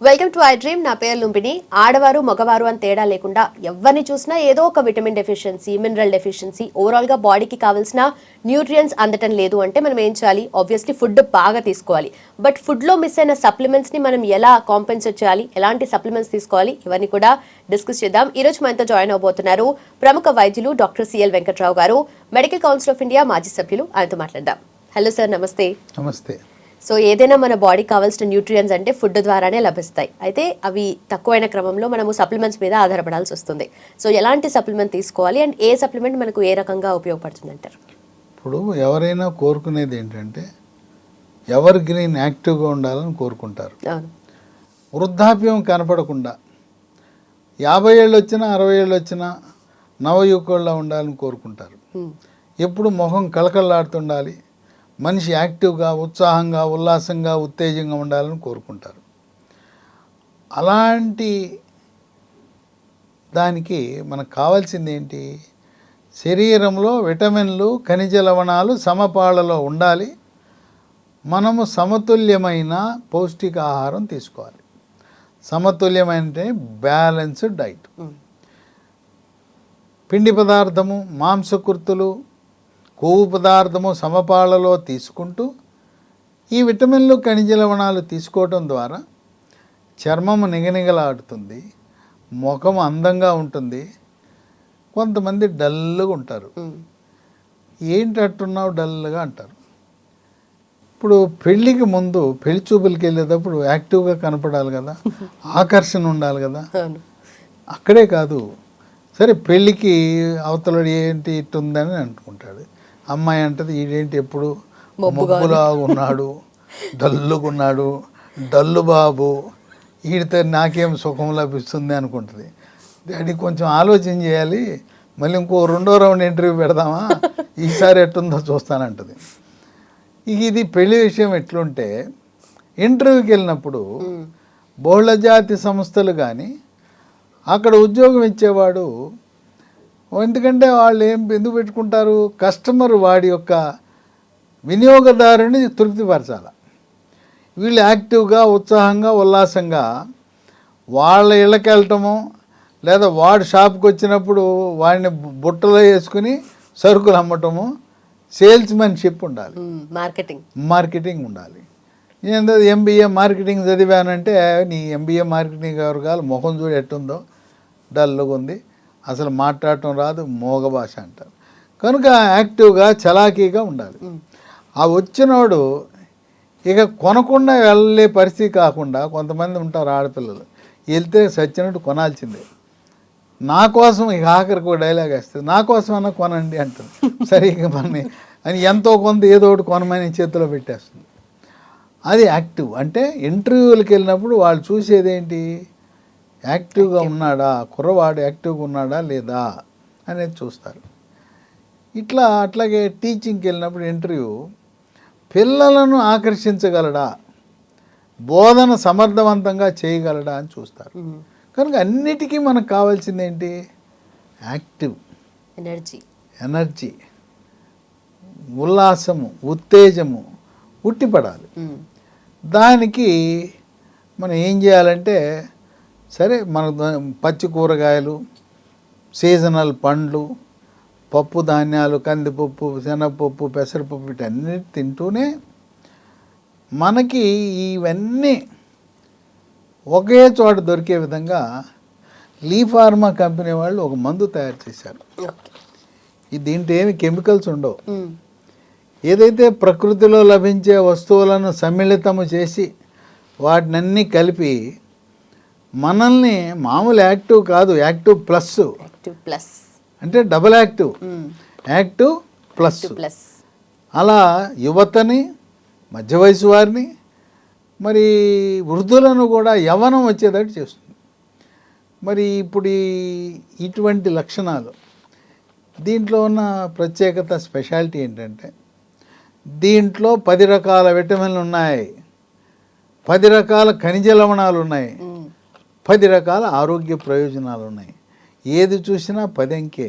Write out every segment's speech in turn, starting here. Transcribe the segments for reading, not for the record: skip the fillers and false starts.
Welcome to I dream. నా పేరు లుంబిని. ఆడవారు మగవారు అని తేడా లేకుండా ఎవరిని చూసినా ఏదో ఒక vitamin deficiency, mineral deficiency, overall గా బాడీకి కావాల్సిన న్యూట్రియన్స్ అందటం లేదు అంటే మనం ఏం చేయాలి? ఆబ్వియస్లీ ఫుడ్ బాగా తీసుకోవాలి. బట్ ఫుడ్ లో మిస్ అయిన సప్లిమెంట్స్ ని మనం ఎలా కాంపెన్సేట్ చేయాలి, ఎలాంటి సప్లిమెంట్స్ తీసుకోవాలి, ఇవన్నీ కూడా డిస్కస్ చేద్దాం. ఈ రోజు మనతో జాయిన్ అవబోతున్నారు ప్రముఖ వైద్యులు డాక్టర్ సిఎల్ వెంకట్రావు గారు, మెడికల్ కౌన్సిల్ ఆఫ్ ఇండియా మాజీ సభ్యులు. ఆయనతో మాట్లాడదాం. హలో సార్, నమస్తే. నమస్తే. సో ఏదైనా మన బాడీకి కావాల్సిన న్యూట్రియన్స్ అంటే ఫుడ్ ద్వారానే లభిస్తాయి. అయితే అవి తక్కువైన క్రమంలో మనము సప్లిమెంట్స్ మీద ఆధారపడాల్సి వస్తుంది. సో ఎలాంటి సప్లిమెంట్ తీసుకోవాలి అండ్ ఏ సప్లిమెంట్ మనకు ఏ రకంగా ఉపయోగపడుతుంది అంటారు? ఇప్పుడు ఎవరైనా కోరుకునేది ఏంటంటే ఎవర్ గ్రీన్ యాక్టివ్గా ఉండాలని కోరుకుంటారు. వృద్ధాప్యం కనపడకుండా 50 ఏళ్ళు వచ్చినా 60 ఏళ్ళు వచ్చినా నవయువకుల్లా ఉండాలని కోరుకుంటారు. ఎప్పుడు మొహం కళకళలాడుతుండాలి, మనిషి యాక్టివ్గా, ఉత్సాహంగా, ఉల్లాసంగా, ఉత్తేజంగా ఉండాలని కోరుకుంటారు. అలాంటి దానికి మనకు కావాల్సింది ఏంటి? శరీరంలో విటమిన్లు, ఖనిజ లవణాలు సమపాళ్లలో ఉండాలి. మనము సమతుల్యమైన పౌష్టిక ఆహారం తీసుకోవాలి. సమతుల్యమైన బ్యాలెన్స్డ్ డైట్. పిండి పదార్థము, మాంసకృతులు, కొవ్వు పదార్థము సమపాళ్లలో తీసుకుంటూ ఈ విటమిన్లు, ఖనిజ లవణాలు తీసుకోవటం ద్వారా చర్మము నిగనిగలాడుతుంది, ముఖం అందంగా ఉంటుంది. కొంతమంది డల్గా ఉంటారు. ఏంటి అట్టున్నావు డల్గా అంటారు. ఇప్పుడు పెళ్ళికి ముందు పెళ్లి చూపులకి వెళ్ళేటప్పుడు యాక్టివ్గా కనపడాలి కదా, ఆకర్షణ ఉండాలి కదా. అక్కడే కాదు, సరే పెళ్ళికి అవతలడు ఏంటి ఇట్టుందని అనుకుంటాడు. అమ్మాయి అంటది ఈడేంటి ఎప్పుడు మబ్బులా ఉన్నాడు, డల్లుగున్నాడు, డల్లు బాబు, ఈడితే నాకేం సుఖం లభిస్తుంది అనుకుంటుంది. డాడీ కొంచెం ఆలోచన చేయాలి, మళ్ళీ ఇంకో 2వ రౌండ్ ఇంటర్వ్యూ పెడదామా, ఈసారి ఎట్టుందో చూస్తానంటది. ఇది పెళ్లి విషయం ఎట్లుంటే ఇంటర్వ్యూకి వెళ్ళినప్పుడు బహుళజాతి సంస్థలు కానీ అక్కడ ఉద్యోగం ఇచ్చేవాడు, ఎందుకంటే వాళ్ళు ఎందుకు పెట్టుకుంటారు? కస్టమర్ వాడి యొక్క వినియోగదారుని తృప్తిపరచాలి. వీళ్ళు యాక్టివ్గా, ఉత్సాహంగా, ఉల్లాసంగా వాళ్ళ ఇళ్ళకి వెళ్ళటము, లేదా వాడు షాప్కి వచ్చినప్పుడు వాడిని బుట్టలో వేసుకుని సరుకులు అమ్మటము, సేల్స్మెన్షిప్ ఉండాలి, మార్కెటింగ్ ఉండాలి. ఏంటో ఎంబీఏ మార్కెటింగ్ చదివానంటే నీ ఎంబీఏ మార్కెటింగ్ ఎవరు కాదు, ముఖం చూడు ఎట్టుందో, డల్గా ఉంది, అసలు మాట్లాడటం రాదు, మోగ భాష అంటారు. కనుక యాక్టివ్గా, చలాకీగా ఉండాలి. ఆ వచ్చినోడు ఇక కొనకుండా వెళ్ళే పరిస్థితి కాకుండా, కొంతమంది ఉంటారు ఆడపిల్లలు, వెళ్తే సచ్చినట్టు కొనాల్సిందే. నా కోసం ఇక ఆఖరికి ఒక డైలాగ్ వేస్తుంది, నా కోసం అన్నా కొనండి అంటారు. సరే ఇక మనని అని ఎంతో కొంత ఏదో ఒకటి కొనమని చేతిలో పెట్టేస్తుంది. అది యాక్టివ్ అంటే ఇంటర్వ్యూలకు వెళ్ళినప్పుడు వాళ్ళు చూసేది ఏంటి? యాక్టివ్గా ఉన్నాడా, కుర్రవాడు యాక్టివ్గా ఉన్నాడా లేదా అనేది చూస్తారు. అట్లాగే టీచింగ్కి వెళ్ళినప్పుడు ఇంటర్వ్యూ, పిల్లలను ఆకర్షించగలడా, బోధన సమర్థవంతంగా చేయగలడా అని చూస్తారు. కనుక అన్నిటికీ మనకు కావాల్సింది ఏంటి? యాక్టివ్, ఎనర్జీ, ఉల్లాసము, ఉత్తేజము ఉట్టిపడాలి. దానికి మనం ఏం చేయాలంటే, సరే మన పచ్చి కూరగాయలు, సీజనల్ పండ్లు, పప్పు ధాన్యాలు, కందిపప్పు, శనగపప్పు, పెసరపప్పు, వీటన్నిటి తింటూనే మనకి ఇవన్నీ ఒకే చోట దొరికే విధంగా లీ ఫార్మా కంపెనీ వాళ్ళు ఒక మందు తయారు చేశారు. దీంట్లో ఏమి కెమికల్స్ ఉండవు. ఏదైతే ప్రకృతిలో లభించే వస్తువులను సమ్మిళితము చేసి వాటినన్నీ కలిపి మనల్ని మామూలు యాక్టివ్ కాదు, యాక్టివ్ ప్లస్ అంటే డబుల్ యాక్టివ్, యాక్టివ్ ప్లస్ అలా యువతని, మధ్య వయసు వారిని, మరి వృద్ధులను కూడా యవ్వనం వచ్చేటట్టు చేస్తుంది. మరి ఇప్పుడు ఇటువంటి లక్షణాలు, దీంట్లో ఉన్న ప్రత్యేకత, స్పెషాలిటీ ఏంటంటే దీంట్లో 10 రకాల విటమిన్లు ఉన్నాయి, 10 రకాల ఖనిజ లవణాలు ఉన్నాయి, 10 రకాల ఆరోగ్య ప్రయోజనాలు ఉన్నాయి. ఏది చూసినా 10 అంకే.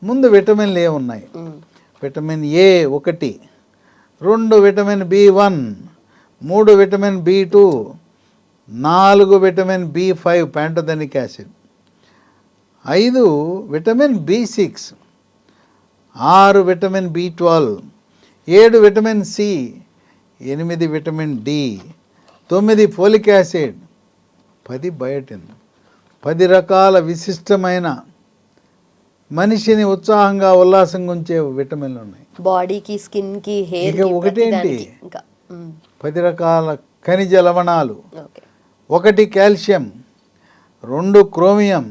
ముందు విటమిన్లు ఏమున్నాయి? Vitamin A 1, 2 vitamin B1, 3 vitamin B2, 4 vitamin B5 pantothenic acid, 5 vitamin B6, 6 vitamin B12, 7 vitamin C, 8 vitamin D, 9 folic acid, 10 biotin. 10 రకాల విశిష్టమైన మనిషిని ఉత్సాహంగా ఉల్లాసంగా ఉంచే విటమిన్లు ఉన్నాయి. బాడీకి, స్కిన్ కి, హెయిర్ ఇక ఒకటేంటి, 10 రకాల ఖనిజ లవణాలు, 1 calcium, 2 chromium,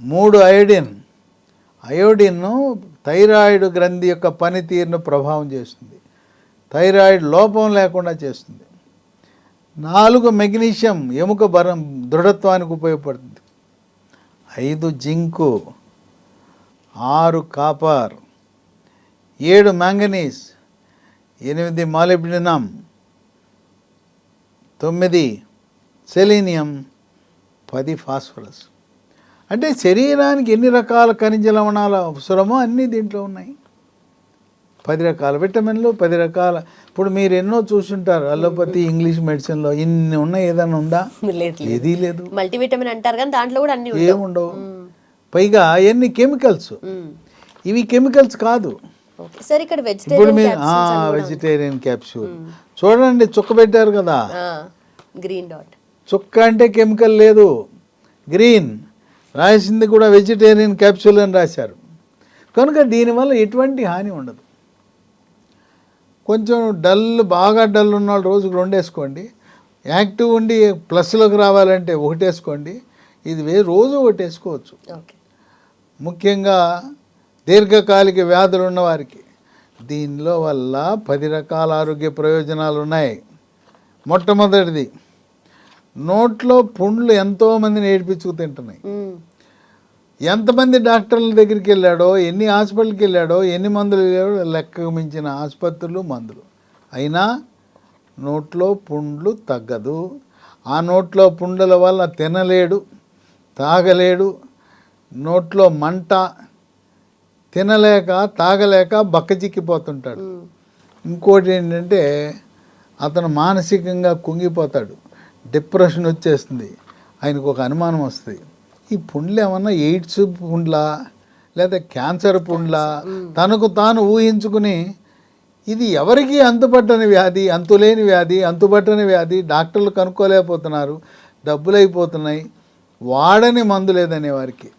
3 iodine. Iodine thyroid గ్రంథి యొక్క పనితీరును ప్రభావం చేస్తుంది, థైరాయిడ్ లోపం లేకుండా చేస్తుంది. 4 మెగ్నీషియం, ఎముక దృఢత్వానికి ఉపయోగపడుతుంది. 5 zinc, 6 copper, 7 manganese, 8 molybdenum, 9 selenium, 10 phosphorus. అంటే శరీరానికి ఎన్ని రకాల ఖనిజ లవణాలు అవసరమో అన్నీ దీంట్లో ఉన్నాయి. 10 రకాల విటమిన్లు, 10 రకాల. ఇప్పుడు మీరు ఎన్నో చూసుంటారు అలోపతి, ఇంగ్లీష్ మెడిసిన్లో ఇన్ని ఉన్నాయి. ఏదైనా ఉందా? ఏదీ లేదు. మల్టీవిటమిన్ అంటారు కానీ దాంట్లో కూడా అన్ని ఏముండవు. పైగా ఎన్ని కెమికల్స్. ఇవి కెమికల్స్ కాదు. ఇప్పుడు మీరు వెజిటేరియన్ క్యాప్సూల్ చూడండి, చుక్క పెట్టారు కదా, గ్రీన్ డాట్. చుక్క అంటే కెమికల్ లేదు, గ్రీన్ రాసింది కూడా వెజిటేరియన్ క్యాప్సూల్ అని రాశారు. కనుక దీనివల్ల ఎటువంటి హాని ఉండదు. కొంచెం బాగా డల్ ఉన్న వాళ్ళు రోజుకు 2 వేసుకోండి. యాక్టివ్ ఉండి ప్లస్లోకి రావాలంటే 1 వేసుకోండి. ఇది రోజు 1 వేసుకోవచ్చు. ముఖ్యంగా దీర్ఘకాలిక వ్యాధులు ఉన్నవారికి దీనిలో వల్ల 10 రకాల ఆరోగ్య ప్రయోజనాలు ఉన్నాయి. మొట్టమొదటిది, నోట్లో పుండ్లు ఎంతోమందిని ఏడిపించుకు తింటున్నాయి. ఎంతమంది డాక్టర్ల దగ్గరికి వెళ్ళాడో, ఎన్ని హాస్పిటల్కి వెళ్ళాడో, ఎన్ని మందులు వెళ్ళాడో లెక్కకు మించిన ఆసుపత్రులు, మందులు. అయినా నోట్లో పుండ్లు తగ్గదు. ఆ నోట్లో పుండ్ల వల్ల తినలేడు, తాగలేడు, నోట్లో మంట, తినలేక తాగలేక బక్కచిక్కిపోతుంటాడు. ఇంకోటి ఏంటంటే అతను మానసికంగా కుంగిపోతాడు, డిప్రెషన్ వచ్చేస్తుంది. ఆయనకు ఒక అనుమానం వస్తుంది, ఈ పుండ్లు ఏమన్నా ఎయిడ్స్ పుండ్లా లేదా క్యాన్సర్ పుండ్లా? తనకు తాను ఊహించుకుని ఇది ఎవరికి అంతుపట్టని వ్యాధి, అంతులేని వ్యాధి, అంతుపట్టని వ్యాధి, డాక్టర్లు కనుక్కోలేకపోతున్నారు, డబ్బులు అయిపోతున్నాయి, వాడని మందు లేదనే వారికి,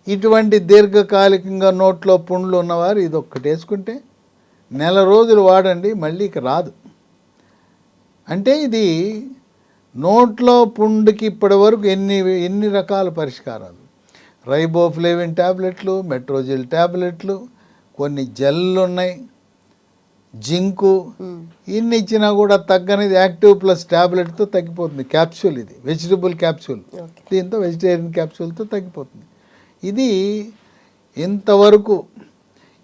ఇటువంటి దీర్ఘకాలికంగా నోట్లో పుండ్లు ఉన్నవారు ఇది ఒక్కటి వేసుకుంటే నెల రోజులు వాడండి, మళ్ళీ ఇక రాదు. అంటే ఇది నోట్లో పుండుకి ఇప్పటి వరకు ఎన్ని రకాల పరిష్కారాలు. రైబోఫ్లేవిన్ ట్యాబ్లెట్లు, మెట్రోజిల్ ట్యాబ్లెట్లు, కొన్ని జెల్లు ఉన్నాయి, జింకు, ఇన్ని ఇచ్చినా కూడా తగ్గనిది యాక్టివ్ ప్లస్ ట్యాబ్లెట్తో తగ్గిపోతుంది. క్యాప్సూల్, ఇది వెజిటబుల్ క్యాప్సూల్, దీంతో వెజిటేరియన్ క్యాప్సూల్తో తగ్గిపోతుంది. ఇది ఇంతవరకు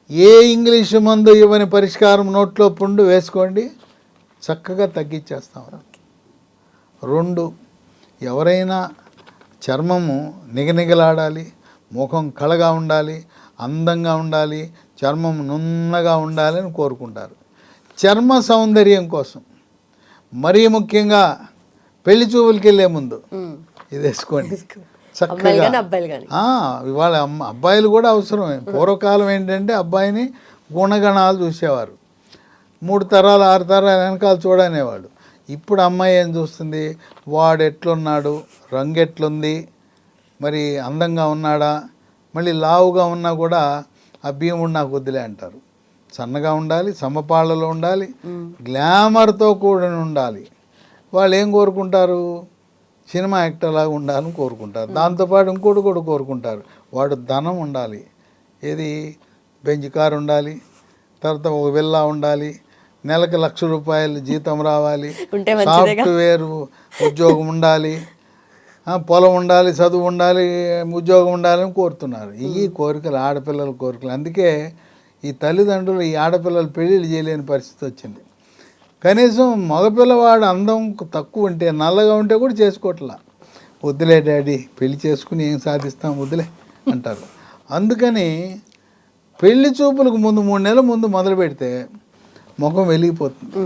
ఏ ఇంగ్లీషు మందు ఇవ్వని పరిష్కారం. నోట్లో పుండు వేసుకోండి, చక్కగా తగ్గించేస్తాం. 2, ఎవరైనా చర్మము నిగనిగలాడాలి, ముఖం కళగా ఉండాలి, అందంగా ఉండాలి, చర్మం నున్నగా ఉండాలని కోరుకుంటారు. చర్మ సౌందర్యం కోసం మరీ ముఖ్యంగా పెళ్లి చూపులకి వెళ్ళే ముందు ఇది వేసుకోండి చక్కగా. ఇవాళ అబ్బాయిలు కూడా అవసరమే. పూర్వకాలం ఏంటంటే అబ్బాయిని గుణగణాలు చూసేవారు, 3 తరాలు 6 తరాలు వెనకాల చూడనేవాడు. ఇప్పుడు అమ్మాయి ఏం చూస్తుంది, వాడు ఎట్లున్నాడు, రంగు ఎట్లుంది, మరి అందంగా ఉన్నాడా, మళ్ళీ లావుగా ఉన్నా కూడా ఆ భీముడు నాకు వద్దులే అంటారు. సన్నగా ఉండాలి, సమపాళ్ళలో ఉండాలి, గ్లామర్తో కూడి ఉండాలి. వాళ్ళు ఏం కోరుకుంటారు, సినిమా యాక్టర్ లాగా ఉండాలని కోరుకుంటారు. దాంతోపాటు ఇంకోటి కూడా కోరుకుంటారు, వాడు ధనం ఉండాలి, ఏది బెంజ్ కారు ఉండాలి, తర్వాత ఒక విల్లా ఉండాలి, నెలకు ₹1,00,000 జీతం రావాలి, సాఫ్ట్వేర్ ఉద్యోగం ఉండాలి, పొలం ఉండాలి, చదువు ఉండాలి, ఉద్యోగం ఉండాలని కోరుతున్నారు. ఈ కోరికలు ఆడపిల్లల కోరికలు. అందుకే ఈ తల్లిదండ్రులు ఈ ఆడపిల్లలు పెళ్ళిళ్ళు చేయలేని పరిస్థితి వచ్చింది. కనీసం మగపిల్లవాడు అందం తక్కువ ఉంటే, నల్లగా ఉంటే కూడా చేసుకోవట్లా. వద్దులే డాడీ, పెళ్లి చేసుకుని ఏం సాధిస్తాం, వద్దులే అంటారు. అందుకని పెళ్లి చూపులకు ముందు 3 నెలల ముందు మొదలు పెడితే ముఖం వెలిగిపోతుంది,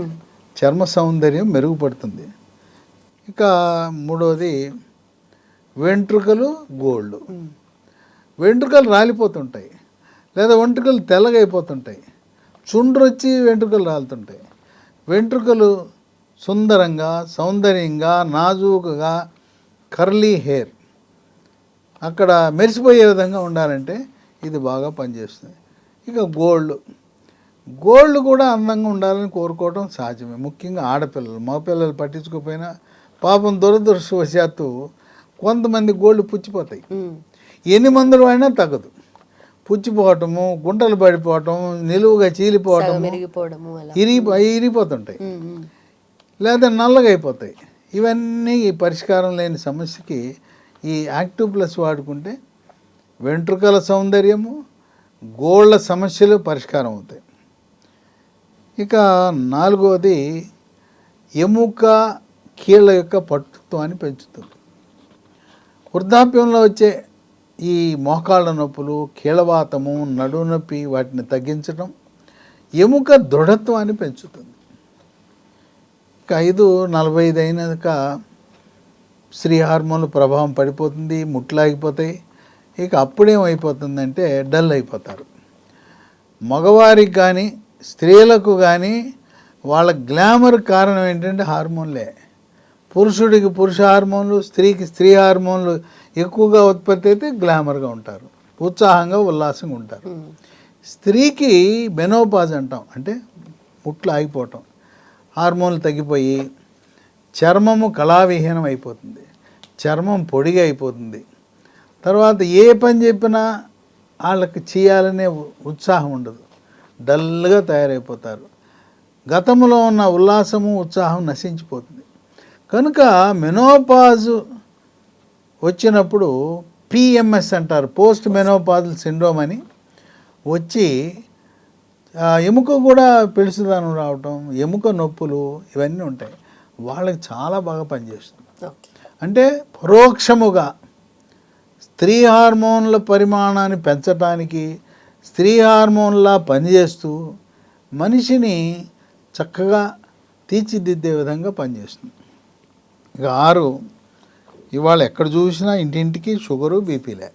చర్మ సౌందర్యం మెరుగుపడుతుంది. ఇక మూడవది వెంట్రుకలు గోల్డ్. వెంట్రుకలు రాలిపోతుంటాయి, లేదా వెంట్రుకలు తెల్లగా అయిపోతుంటాయి, చుండ్రు వచ్చి వెంట్రుకలు రాలుతుంటాయి. వెంట్రుకలు సుందరంగా, సౌందర్యంగా, నాజూకుగా, కర్లీ హెయిర్ అక్కడ మెరిసిపోయే విధంగా ఉండాలంటే ఇది బాగా పనిచేస్తుంది. ఇక గోల్డ్ కూడా అందంగా ఉండాలని కోరుకోవడం సహజమే, ముఖ్యంగా ఆడపిల్లలు. మగపిల్లలు పట్టించుకోకపోయినా పాపం దురదృష్టవశాత్తు కొంతమంది గోల్డ్ పుచ్చిపోతాయి. ఎన్ని మందులు అయినా తగ్గదు. పుచ్చిపోవటము, గుంటలు పడిపోవటం, నిలువుగా చీలిపోవటం, ఇరిగిపోతుంటాయి, లేదా నల్లగా అయిపోతాయి. ఇవన్నీ పరిష్కారం లేని సమస్యకి ఈ యాక్టివ్ ప్లస్ వాడుకుంటే వెంట్రుకల సౌందర్యము, గోళ్ళ సమస్యలు పరిష్కారం అవుతాయి. ఇక నాలుగవది ఎముక కీళ్ళ యొక్క పట్టుత్వాన్ని పెంచుతుంది. వృద్ధాప్యంలో వచ్చే ఈ మోకాళ్ళ నొప్పులు, కీళ్ళవాతము, నడుము నొప్పి వాటిని తగ్గించడం ఎముక దృఢత్వాన్ని పెంచుతుంది. ఇక 45 అయినాక స్త్రీ హార్మోన్ల ప్రభావం పడిపోతుంది, ముట్లాగిపోతాయి. ఇక అప్పుడేమైపోతుందంటే డల్ అయిపోతారు. మగవారికి కానీ స్త్రీలకు కానీ వాళ్ళ గ్లామర్ కారణం ఏంటంటే హార్మోన్లే. పురుషుడికి పురుష హార్మోన్లు, స్త్రీకి స్త్రీ హార్మోన్లు ఎక్కువగా ఉత్పత్తి అయితే గ్లామర్గా ఉంటారు, ఉత్సాహంగా ఉల్లాసంగా ఉంటారు. స్త్రీకి మెనోపాజ్ అంటాం, అంటే ముట్లు ఆగిపోవటం, హార్మోన్లు తగ్గిపోయి చర్మము కళావిహీనం అయిపోతుంది, చర్మం పొడిగా అయిపోతుంది. తర్వాత ఏ పని చెప్పినా వాళ్ళకి చేయాలనే ఉత్సాహం ఉండదు, డల్గా తయారైపోతారు. గతంలో ఉన్న ఉల్లాసము, ఉత్సాహం నశించిపోతుంది. కనుక మెనోపాజు వచ్చినప్పుడు పిఎంఎస్ అంటారు, పోస్ట్ మెనోపాజల్ సిండ్రోమ్ అని వచ్చి ఎముక కూడా పెళుసుదనం రావటం, ఎముక నొప్పులు ఇవన్నీ ఉంటాయి. వాళ్ళకి చాలా బాగా పనిచేస్తుంది. అంటే పరోక్షముగా స్త్రీ హార్మోన్ల పరిమాణాన్ని పెంచడానికి స్త్రీ హార్మోన్లా పనిచేస్తూ మనిషిని చక్కగా తీర్చిదిద్దే విధంగా పనిచేస్తుంది. ఇక 6, ఇవాళ ఎక్కడ చూసినా ఇంటింటికి షుగరు, బీపీలే.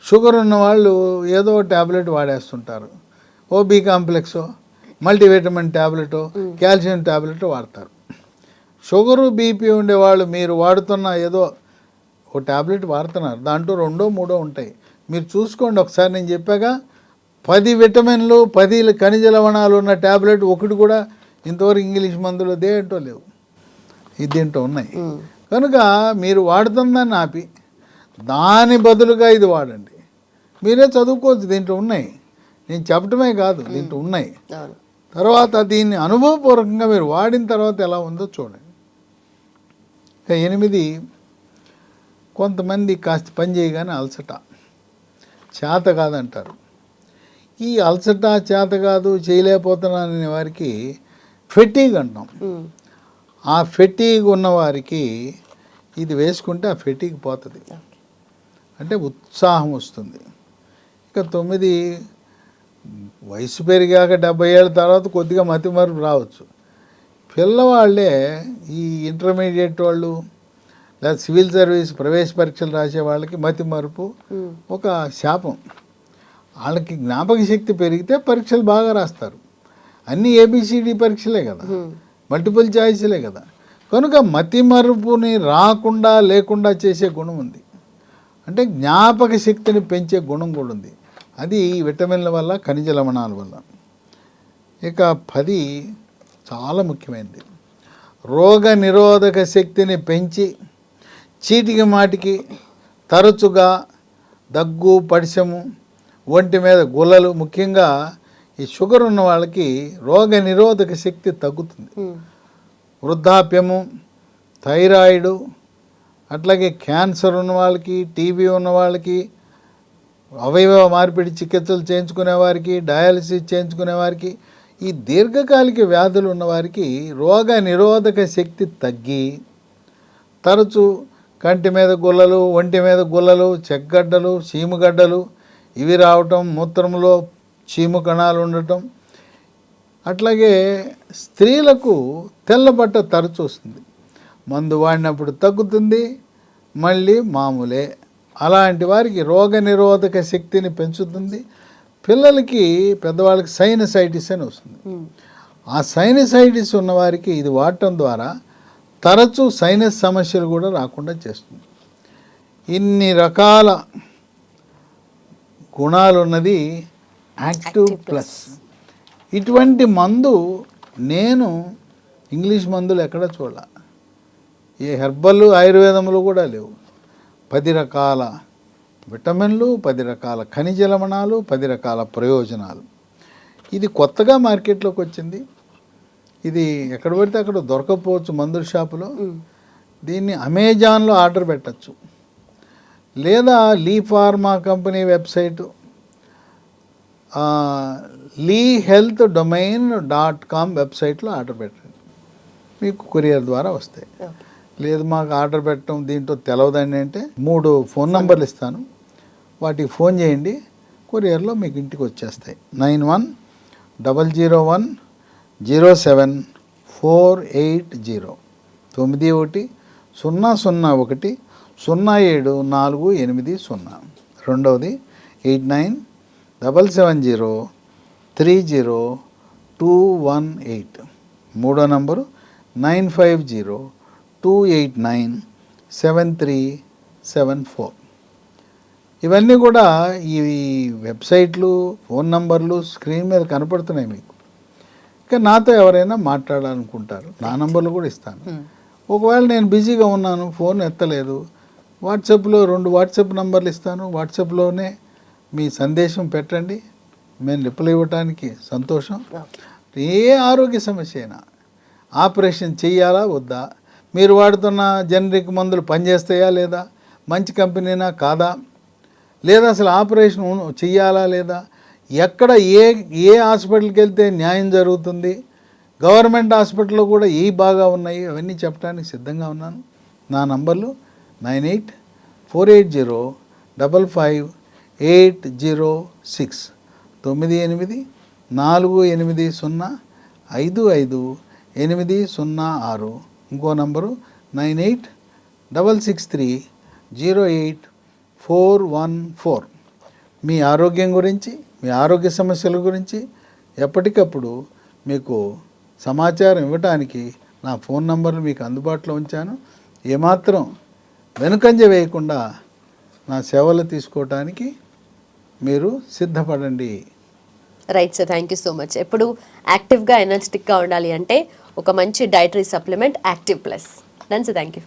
షుగర్ ఉన్నవాళ్ళు ఏదో ట్యాబ్లెట్ వాడేస్తుంటారు, ఓ బి కాంప్లెక్సో, మల్టీవిటమిన్ ట్యాబ్లెటో, కాల్షియం ట్యాబ్లెట్ వాడతారు. షుగరు, బీపీ ఉండేవాళ్ళు మీరు వాడుతున్న ఏదో ఓ ట్యాబ్లెట్ వాడుతున్నారు, దాంట్లో 2, 3 ఉంటాయి. మీరు చూసుకోండి ఒకసారి. నేను చెప్పాక 10 విటమిన్లు, 10 ఖనిజ లవణాలు ఉన్న ట్యాబ్లెట్ ఒకటి కూడా ఇంతవరకు ఇంగ్లీష్ మందులు దేంటో లేవు, ఇది దీంట్లో ఉన్నాయి. కనుక మీరు వాడుతుందాన్ని ఆపి దాని బదులుగా ఇది వాడండి. మీరే చదువుకోవచ్చు, దీంట్లో ఉన్నాయి. నేను చెప్పటమే కాదు, దీంట్లో ఉన్నాయి. తర్వాత దీన్ని అనుభవపూర్వకంగా మీరు వాడిన తర్వాత ఎలా ఉందో చూడండి. ఇక 8, కొంతమంది కాస్త పని చేయగానే అలసట, చేత కాదంటారు. ఈ అలసట, చేత కాదు, చేయలేకపోతున్నాననే వారికి ఫెటీగ్ అంటాం. ఆ ఫెటీగ్ ఉన్నవారికి ఇది వేసుకుంటే ఆ ఫెటీగ్ పోతుంది, అంటే ఉత్సాహం వస్తుంది. ఇక 9, వయసు పెరిగాక 70 ఏళ్ళ తర్వాత కొద్దిగా మతిమరుపు రావచ్చు. పిల్లవాళ్ళే ఈ ఇంటర్మీడియట్ వాళ్ళు లేదా సివిల్ సర్వీస్ ప్రవేశ పరీక్షలు రాసే వాళ్ళకి మతిమరుపు ఒక శాపం. వాళ్ళకి జ్ఞాపక శక్తి పెరిగితే పరీక్షలు బాగా రాస్తారు. అన్నీ ఏబిసిడి పరీక్షలే కదా, మల్టిపుల్ చాయిస్లే కదా. కనుక మతిమరుపుని రాకుండా లేకుండా చేసే గుణం ఉంది, అంటే జ్ఞాపక శక్తిని పెంచే గుణం కూడా ఉంది. అది విటమిన్ల వల్ల, ఖనిజ లవణాల వల్ల. ఇక 10 చాలా ముఖ్యమైనది, రోగ నిరోధక శక్తిని పెంచి చీటికి మాటికి తరచుగా దగ్గు, పడిశము, ఒంటి మీద గుల్లలు, ముఖ్యంగా ఈ షుగర్ ఉన్న వాళ్ళకి రోగ నిరోధక శక్తి తగ్గుతుంది. వృద్ధాప్యము, థైరాయిడ్, అట్లాగే క్యాన్సర్ ఉన్న వాళ్ళకి, టీబీ ఉన్న వాళ్ళకి, అవయవ మార్పిడి చికిత్సలు చేయించుకునే వారికి, డయాలసిస్ చేయించుకునే వారికి, ఈ దీర్ఘకాలిక వ్యాధులు ఉన్నవారికి రోగ నిరోధక శక్తి తగ్గి తరచు కంటి మీద గుల్లలు, ఒంటి మీద గుల్లలు, చెగ్గడ్డలు, చీముగడ్డలు ఇవి రావటం, మూత్రంలో చీము కణాలు ఉండటం. అట్లాగే స్త్రీలకు తెల్లబట్ట తరచు వస్తుంది. మందు వాడినప్పుడు తగ్గుతుంది, మళ్ళీ మామూలే. అలాంటి వారికి రోగనిరోధక శక్తిని పెంచుతుంది. పిల్లలకి పెద్దవాళ్ళకి సైనసైటిస్ అని వస్తుంది. ఆ సైనసైటిస్ ఉన్నవారికి ఇది వాడటం ద్వారా తరచూ సైనస్ సమస్యలు కూడా రాకుండా చేస్తుంది. ఇన్ని రకాల గుణాలు ఉన్నది యాక్టివ్ ప్లస్. ఇటువంటి మందు నేను ఇంగ్లీష్ మందులు ఎక్కడ చూడాల, ఏ హెర్బల్ ఆయుర్వేదములు కూడా లేవు. 10 రకాల విటమిన్లు, 10 రకాల ఖనిజ లవణాలు, 10 రకాల ప్రయోజనాలు. ఇది కొత్తగా మార్కెట్లోకి వచ్చింది. ఇది ఎక్కడ పడితే అక్కడ దొరకకపోవచ్చు మందుల షాపులో. దీన్ని అమెజాన్లో ఆర్డర్ పెట్టచ్చు, లేదా లీ ఫార్మా కంపెనీ వెబ్సైటు lehealthdomain.com వెబ్సైట్లో ఆర్డర్ పెట్టండి, మీకు కొరియర్ ద్వారా వస్తాయి. లేదు మాకు ఆర్డర్ పెట్టడం దీంట్లో తెలవదండి అంటే 3 ఫోన్ నంబర్లు ఇస్తాను, వాటికి ఫోన్ చేయండి, కొరియర్లో మీకు ఇంటికి వచ్చేస్తాయి. 91000748 9100010748. రెండవది 8977030218. మూడో నంబరు 9502897374. ఇవన్నీ కూడా ఈ వెబ్సైట్లు, ఫోన్ నంబర్లు స్క్రీన్ మీద కనపడుతున్నాయి మీకు. ఇంకా నాతో ఎవరైనా మాట్లాడాలనుకుంటారు, నా నంబర్లు కూడా ఇస్తాను. ఒకవేళ నేను బిజీగా ఉన్నాను, ఫోన్ ఎత్తలేదు, వాట్సాప్లో 2 వాట్సాప్ నంబర్లు ఇస్తాను, వాట్సాప్లోనే మీ సందేశం పెట్టండి, మేము రిప్లై ఇవ్వటానికి సంతోషం. ఏ ఆరోగ్య సమస్య అయినా, ఆపరేషన్ చెయ్యాలా వద్దా, మీరు వాడుతున్న జనరిక్ మందులు పనిచేస్తాయా లేదా, మంచి కంపెనీనా కాదా, లేదా అసలు ఆపరేషన్ చెయ్యాలా లేదా, ఎక్కడ ఏ హాస్పిటల్కి వెళ్తే న్యాయం జరుగుతుంది, గవర్నమెంట్ హాస్పిటల్లో కూడా ఏ బాగా ఉన్నాయి, అవన్నీ చెప్పడానికి సిద్ధంగా ఉన్నాను. నా నంబర్లు 9848055806 9848055806. ఇంకో నంబరు 9866308414. మీ ఆరోగ్యం గురించి, మీ ఆరోగ్య సమస్యల గురించి ఎప్పటికప్పుడు మీకు సమాచారం ఇవ్వటానికి నా ఫోన్ నంబర్లు మీకు అందుబాటులో ఉంచాను. ఏమాత్రం వెనుకంజ వేయకుండా నా సేవలు తీసుకోవటానికి మీరు సిద్ధపడండి. Right sir, thank you so much. ఎప్పుడు యాక్టివ్గా ఎనర్జెటిక్గా ఉండాలి అంటే ఒక మంచి dietary supplement active plus. Done sir, thank you.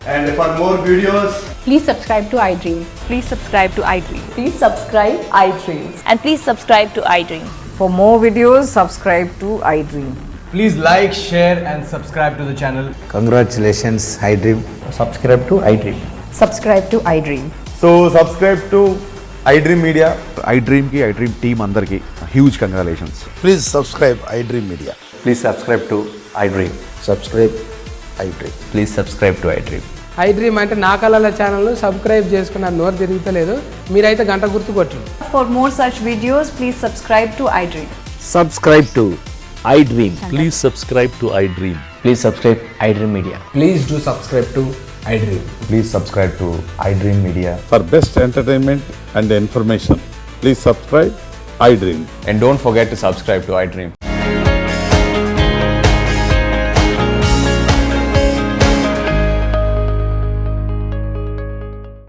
And for more videos, Please subscribe to iDream. Please subscribe to iDream. Please subscribe iDream. And please subscribe to iDream. For more videos, subscribe to iDream. please like, share and subscribe to the channel. Congratulations, iDream. Subscribe to iDream. Subscribe to iDream. So subscribe to iDream Media. iDream ki iDream team andarki huge congratulations. Please subscribe iDream Media. Please subscribe to iDream. Subscribe iDream. Please subscribe to iDream. iDream అంటే నా కళల channel subscribe చేసుకున్న నోరు తిరుగుతలేదు, మీరైతే గంట గుర్తు కొట్టండి. For more such videos, please subscribe to iDream. Subscribe to iDream. Please subscribe to iDream. Please subscribe iDream Media. Please do subscribe to iDream. Please subscribe to iDream Media. For best entertainment and information, please subscribe iDream. And don't forget to subscribe to iDream.